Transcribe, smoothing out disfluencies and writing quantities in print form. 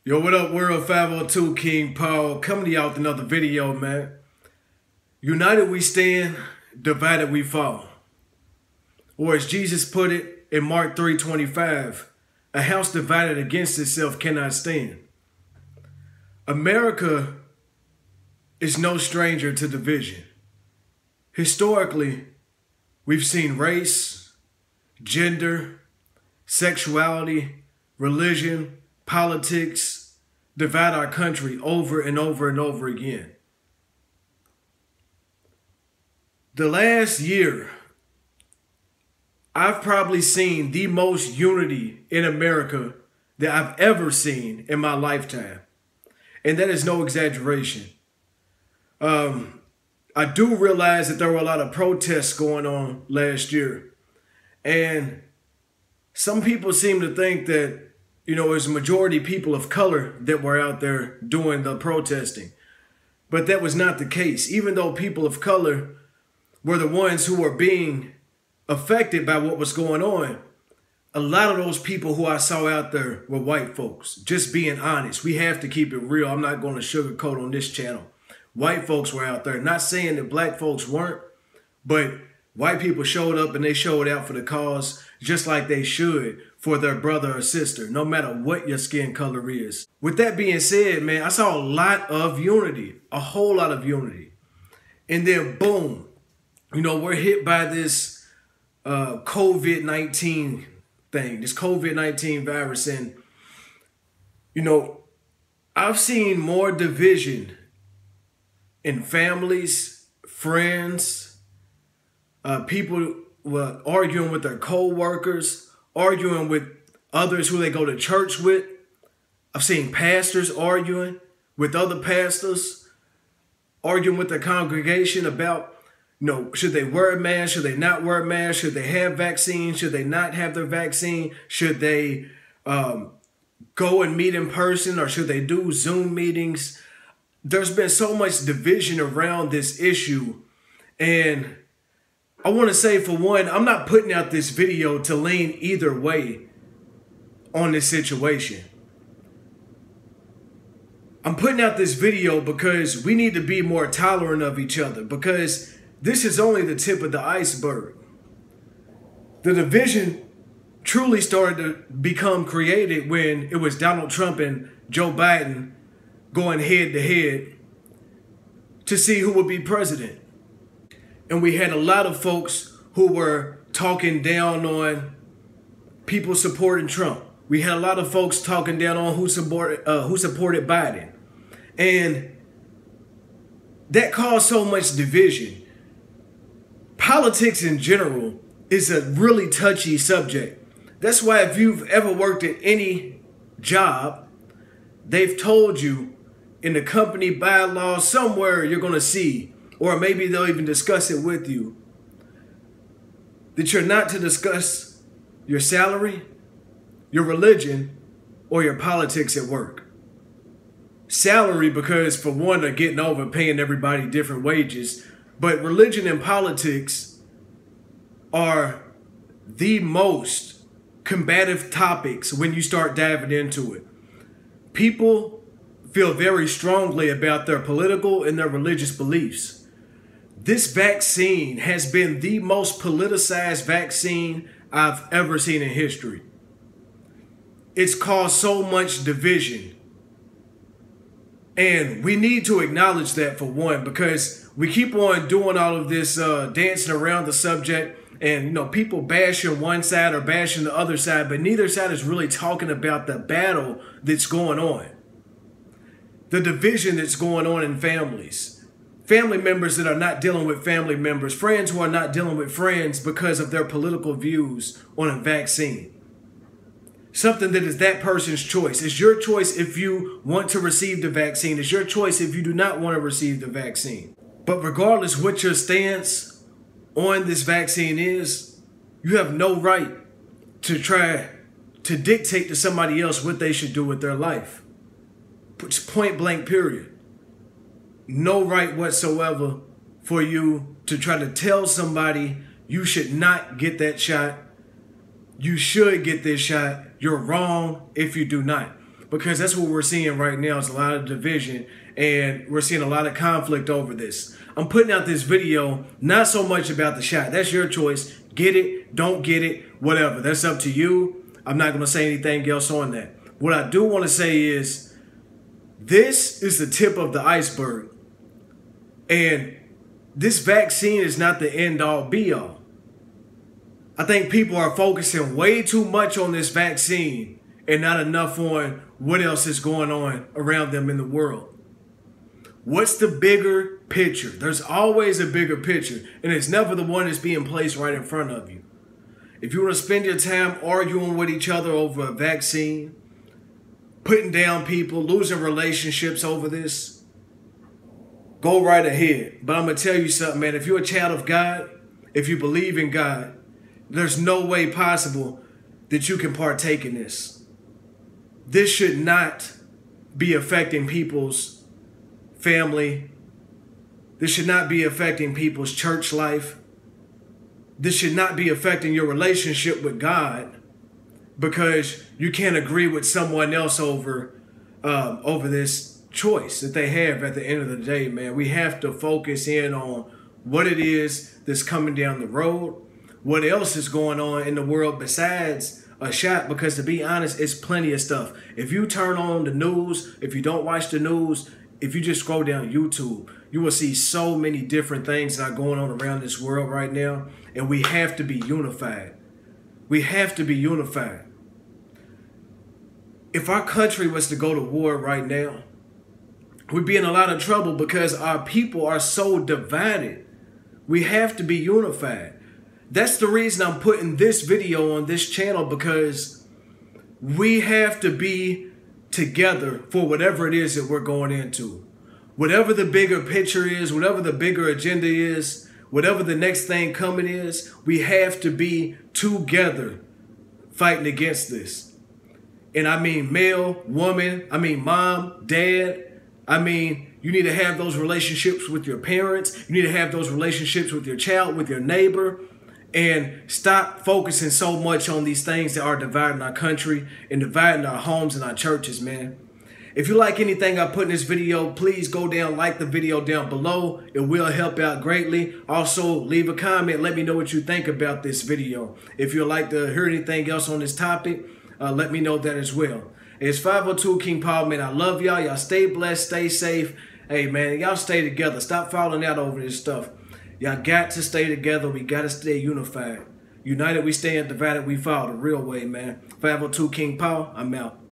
Yo, what up, World 502, King Paul, coming to y'all with another video, man. United we stand, divided we fall. Or as Jesus put it in Mark 3:25, a house divided against itself cannot stand. America is no stranger to division. Historically, we've seen race, gender, sexuality, religion, politics divide our country over and over and over again. The last year, I've probably seen the most unity in America that I've ever seen in my lifetime. And that is no exaggeration. I do realize that there were a lot of protests going on last year. And some people seem to think that, you know, there's a majority people of color that were out there doing the protesting. But that was not the case. Even though people of color were the ones who were being affected by what was going on, a lot of those people who I saw out there were white folks. Just being honest. We have to keep it real. I'm not going to sugarcoat on this channel. White folks were out there. Not saying that black folks weren't, but white people showed up and they showed out for the cause just like they should for their brother or sister, no matter what your skin color is. With that being said, man, I saw a lot of unity, a whole lot of unity. And then boom, you know, we're hit by this COVID-19 thing, this COVID-19 virus. And, you know, I've seen more division in families, friends, people were arguing with their co-workers, arguing with others who they go to church with. I've seen pastors arguing with other pastors, arguing with their congregation about, you know, should they wear a mask? Should they not wear a mask? Should they have vaccines? Should they not have their vaccine? Should they go and meet in person, or should they do Zoom meetings? There's been so much division around this issue. And I want to say, for one, I'm not putting out this video to lean either way on this situation. I'm putting out this video because we need to be more tolerant of each other, because this is only the tip of the iceberg. The division truly started to become created when it was Donald Trump and Joe Biden going head to head to see who would be president. And we had a lot of folks who were talking down on people supporting Trump. We had a lot of folks talking down on who supported Biden. And that caused so much division. Politics in general is a really touchy subject. That's why if you've ever worked at any job, they've told you in the company bylaws somewhere you're going to see, or maybe they'll even discuss it with you, that you're not to discuss your salary, your religion, or your politics at work. Salary, because for one, they're getting over paying everybody different wages, but religion and politics are the most combative topics when you start diving into it. People feel very strongly about their political and their religious beliefs. This vaccine has been the most politicized vaccine I've ever seen in history. It's caused so much division. And we need to acknowledge that, for one, because we keep on doing all of this dancing around the subject, and, you know, people bashing one side or bashing the other side, but neither side is really talking about the battle that's going on. The division that's going on in families. Family members that are not dealing with family members. Friends who are not dealing with friends because of their political views on a vaccine. Something that is that person's choice. It's your choice if you want to receive the vaccine. It's your choice if you do not want to receive the vaccine. But regardless what your stance on this vaccine is, you have no right to try to dictate to somebody else what they should do with their life. Point blank, period. No right whatsoever for you to try to tell somebody you should not get that shot. You should get this shot. You're wrong if you do not. because that's what we're seeing right now is a lot of division, and we're seeing a lot of conflict over this. I'm putting out this video not so much about the shot. That's your choice. Get it, don't get it, whatever. That's up to you. I'm not going to say anything else on that. What I do want to say is this is the tip of the iceberg. And this vaccine is not the end-all be-all. I think people are focusing way too much on this vaccine and not enough on what else is going on around them in the world. What's the bigger picture? There's always a bigger picture, and it's never the one that's being placed right in front of you. If you want to spend your time arguing with each other over a vaccine, putting down people, losing relationships over this, go right ahead. But I'm going to tell you something, man. If you're a child of God, if you believe in God, there's no way possible that you can partake in this. This should not be affecting people's family. This should not be affecting people's church life. This should not be affecting your relationship with God because you can't agree with someone else over this choice that they have at the end of the day, man. We have to focus in on what it is that's coming down the road, what else is going on in the world besides a shot, because to be honest, it's plenty of stuff. If you turn on the news, if you don't watch the news, if you just scroll down YouTube, you will see so many different things that are going on around this world right now, and we have to be unified. We have to be unified. If our country was to go to war right now, we'd be in a lot of trouble because our people are so divided. We have to be unified. That's the reason I'm putting this video on this channel, because we have to be together for whatever it is that we're going into. Whatever the bigger picture is, whatever the bigger agenda is, whatever the next thing coming is, we have to be together fighting against this. And I mean male, woman, I mean mom, dad. I mean, you need to have those relationships with your parents. You need to have those relationships with your child, with your neighbor. And stop focusing so much on these things that are dividing our country and dividing our homes and our churches, man. If you like anything I put in this video, please go down, like the video down below. It will help out greatly. Also, leave a comment. Let me know what you think about this video. If you'd like to hear anything else on this topic, let me know that as well. It's 502 King Paul, man. I love y'all. Y'all stay blessed, stay safe. Hey, man, y'all stay together. Stop falling out over this stuff. Y'all got to stay together. We got to stay unified. United we stand, divided we fall. The real way, man. 502 King Paul, I'm out.